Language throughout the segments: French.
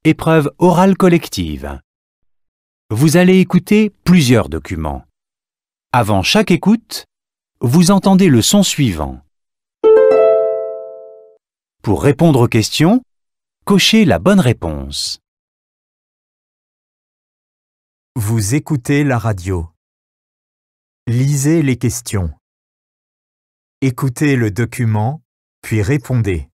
Épreuve orale collective. Vous allez écouter plusieurs documents. Avant chaque écoute, vous entendez le son suivant. Pour répondre aux questions, cochez la bonne réponse. Vous écoutez la radio. Lisez les questions. Écoutez le document, puis répondez.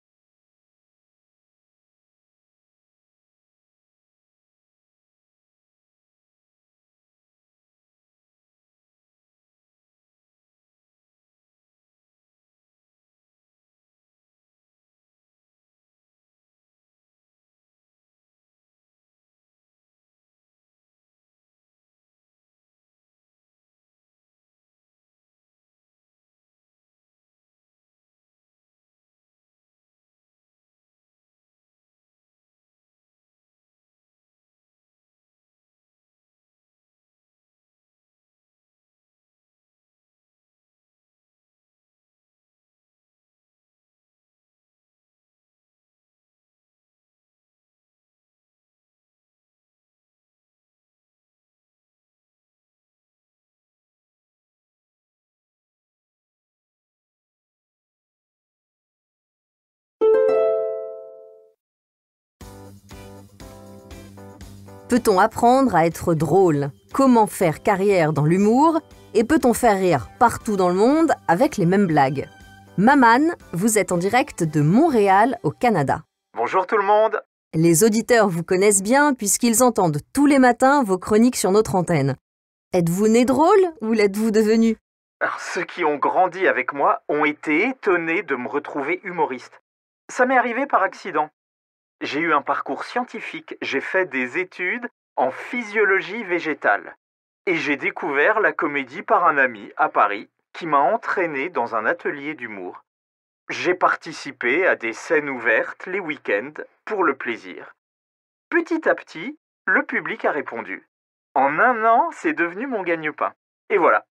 Peut-on apprendre à être drôle? Comment faire carrière dans l'humour? Et peut-on faire rire partout dans le monde avec les mêmes blagues? Maman, vous êtes en direct de Montréal, au Canada. Bonjour tout le monde. Les auditeurs vous connaissent bien puisqu'ils entendent tous les matins vos chroniques sur notre antenne. Êtes-vous né drôle ou l'êtes-vous devenu? Alors, ceux qui ont grandi avec moi ont été étonnés de me retrouver humoriste. Ça m'est arrivé par accident. J'ai eu un parcours scientifique, j'ai fait des études en physiologie végétale. Et j'ai découvert la comédie par un ami à Paris qui m'a entraîné dans un atelier d'humour. J'ai participé à des scènes ouvertes les week-ends pour le plaisir. Petit à petit, le public a répondu. En un an, c'est devenu mon gagne-pain. Et voilà.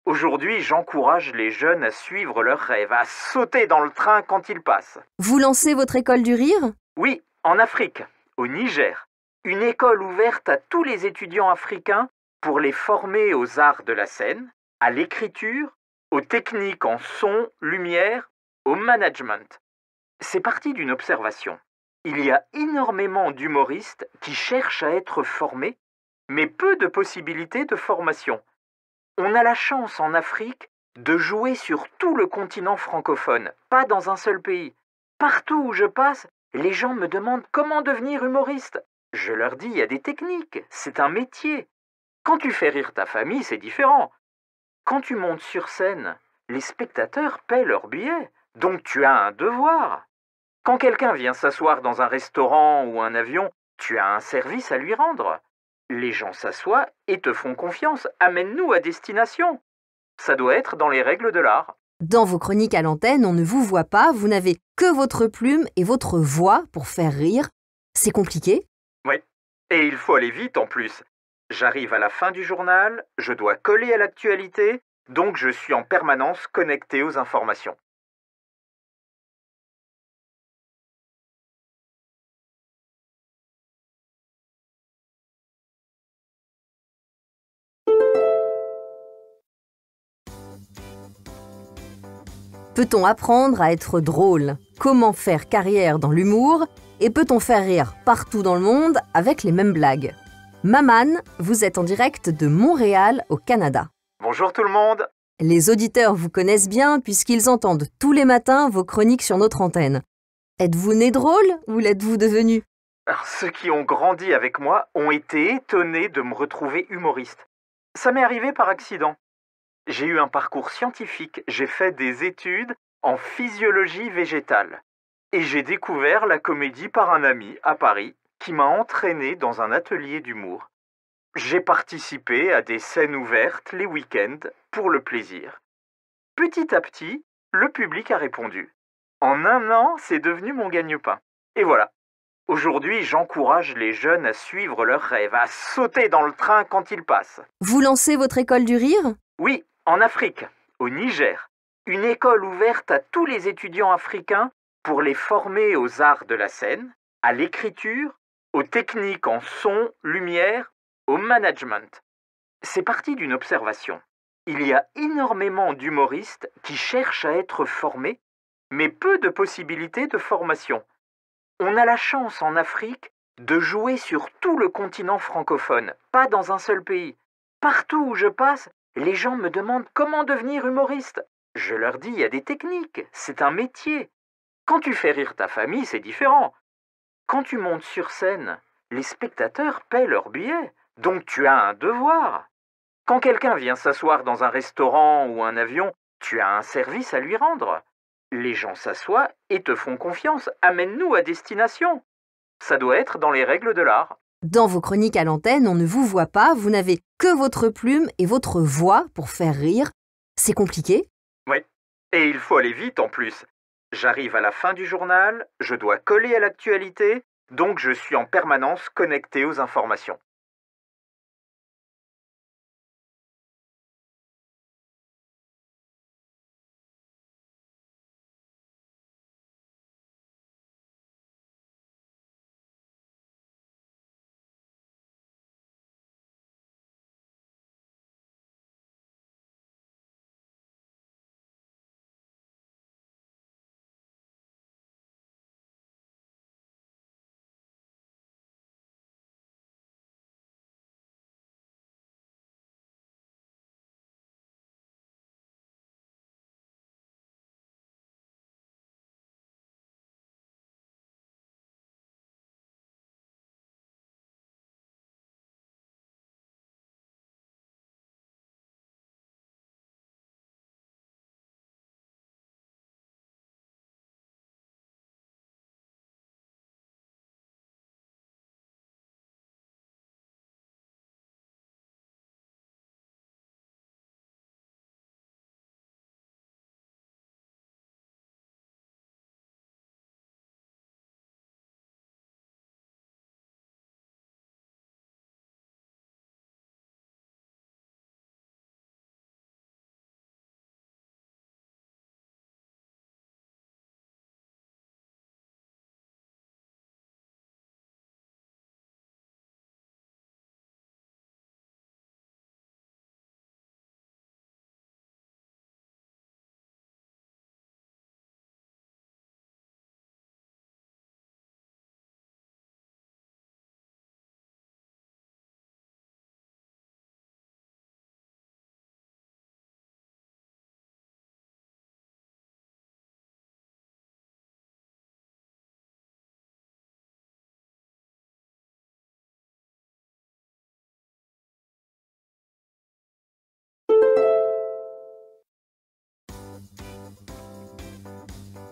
Aujourd'hui, j'encourage les jeunes à suivre leurs rêves, à sauter dans le train quand ils passent. Vous lancez votre école du rire? Oui, en Afrique, au Niger. Une école ouverte à tous les étudiants africains pour les former aux arts de la scène, à l'écriture, aux techniques en son, lumière, au management. C'est parti d'une observation. Il y a énormément d'humoristes qui cherchent à être formés, mais peu de possibilités de formation. On a la chance en Afrique de jouer sur tout le continent francophone, pas dans un seul pays. Partout où je passe, les gens me demandent comment devenir humoriste. Je leur dis, il y a des techniques, c'est un métier. Quand tu fais rire ta famille, c'est différent. Quand tu montes sur scène, les spectateurs paient leur billet, donc tu as un devoir. Quand quelqu'un vient s'asseoir dans un restaurant ou un avion, tu as un service à lui rendre. Les gens s'assoient et te font confiance, amène-nous à destination. Ça doit être dans les règles de l'art. Dans vos chroniques à l'antenne, on ne vous voit pas, vous n'avez que votre plume et votre voix pour faire rire. C'est compliqué? Oui, et il faut aller vite en plus. J'arrive à la fin du journal, je dois coller à l'actualité, donc je suis en permanence connecté aux informations. Peut-on apprendre à être drôle? Comment faire carrière dans l'humour? Et peut-on faire rire partout dans le monde avec les mêmes blagues? Maman, vous êtes en direct de Montréal, au Canada. Bonjour tout le monde. Les auditeurs vous connaissent bien puisqu'ils entendent tous les matins vos chroniques sur notre antenne. Êtes-vous né drôle ou l'êtes-vous devenu? Alors, ceux qui ont grandi avec moi ont été étonnés de me retrouver humoriste. Ça m'est arrivé par accident. J'ai eu un parcours scientifique, j'ai fait des études en physiologie végétale. Et j'ai découvert la comédie par un ami à Paris qui m'a entraîné dans un atelier d'humour. J'ai participé à des scènes ouvertes les week-ends pour le plaisir. Petit à petit, le public a répondu. En un an, c'est devenu mon gagne-pain. Et voilà. Aujourd'hui, j'encourage les jeunes à suivre leurs rêves, à sauter dans le train quand ils passent. Vous lancez votre école du rire? Oui, en Afrique, au Niger. Une école ouverte à tous les étudiants africains pour les former aux arts de la scène, à l'écriture, aux techniques en son, lumière, au management. C'est parti d'une observation. Il y a énormément d'humoristes qui cherchent à être formés, mais peu de possibilités de formation. On a la chance en Afrique de jouer sur tout le continent francophone, pas dans un seul pays. Partout où je passe, les gens me demandent comment devenir humoriste. Je leur dis, il y a des techniques, c'est un métier. Quand tu fais rire ta famille, c'est différent. Quand tu montes sur scène, les spectateurs paient leur billet, donc tu as un devoir. Quand quelqu'un vient s'asseoir dans un restaurant ou un avion, tu as un service à lui rendre. Les gens s'assoient et te font confiance. Amène-nous à destination. Ça doit être dans les règles de l'art. Dans vos chroniques à l'antenne, on ne vous voit pas, vous n'avez que votre plume et votre voix pour faire rire. C'est compliqué? Oui, et il faut aller vite en plus. J'arrive à la fin du journal, je dois coller à l'actualité, donc je suis en permanence connecté aux informations.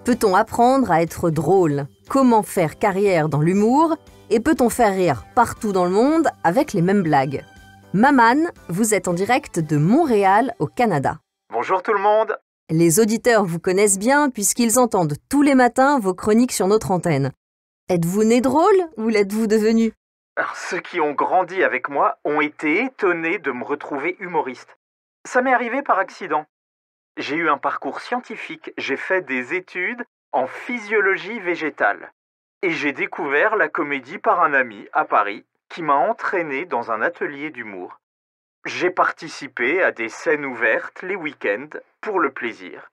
Peut-on apprendre à être drôle? Comment faire carrière dans l'humour? Et peut-on faire rire partout dans le monde avec les mêmes blagues? Maman, vous êtes en direct de Montréal, au Canada. Bonjour tout le monde. Les auditeurs vous connaissent bien puisqu'ils entendent tous les matins vos chroniques sur notre antenne. Êtes-vous né drôle ou l'êtes-vous devenu? Alors, ceux qui ont grandi avec moi ont été étonnés de me retrouver humoriste. Ça m'est arrivé par accident. J'ai eu un parcours scientifique, j'ai fait des études en physiologie végétale. Et j'ai découvert la comédie par un ami à Paris qui m'a entraîné dans un atelier d'humour. J'ai participé à des scènes ouvertes les week-ends pour le plaisir.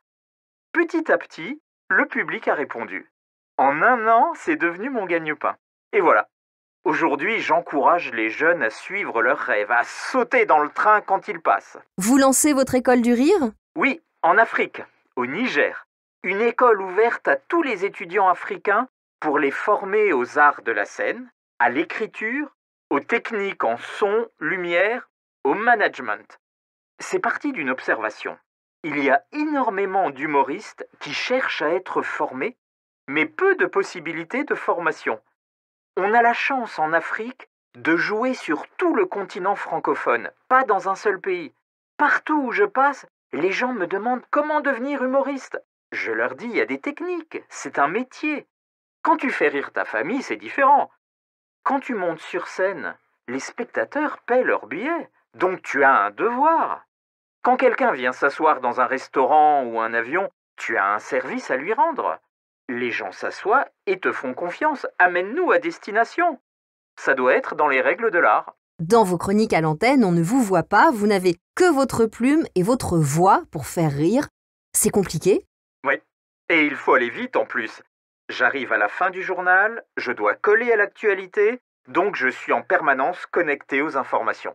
Petit à petit, le public a répondu. En un an, c'est devenu mon gagne-pain. Et voilà. Aujourd'hui, j'encourage les jeunes à suivre leurs rêves, à sauter dans le train quand ils passent. Vous lancez votre école du rire? Oui, en Afrique, au Niger. Une école ouverte à tous les étudiants africains pour les former aux arts de la scène, à l'écriture, aux techniques en son, lumière, au management. C'est parti d'une observation. Il y a énormément d'humoristes qui cherchent à être formés, mais peu de possibilités de formation. On a la chance en Afrique de jouer sur tout le continent francophone, pas dans un seul pays. Partout où je passe, les gens me demandent comment devenir humoriste. Je leur dis, il y a des techniques, c'est un métier. Quand tu fais rire ta famille, c'est différent. Quand tu montes sur scène, les spectateurs paient leur billet, donc tu as un devoir. Quand quelqu'un vient s'asseoir dans un restaurant ou un avion, tu as un service à lui rendre. Les gens s'assoient et te font confiance. Amène-nous à destination. Ça doit être dans les règles de l'art. Dans vos chroniques à l'antenne, on ne vous voit pas, vous n'avez que votre plume et votre voix pour faire rire. C'est compliqué? Oui. Et il faut aller vite en plus. J'arrive à la fin du journal, je dois coller à l'actualité, donc je suis en permanence connecté aux informations.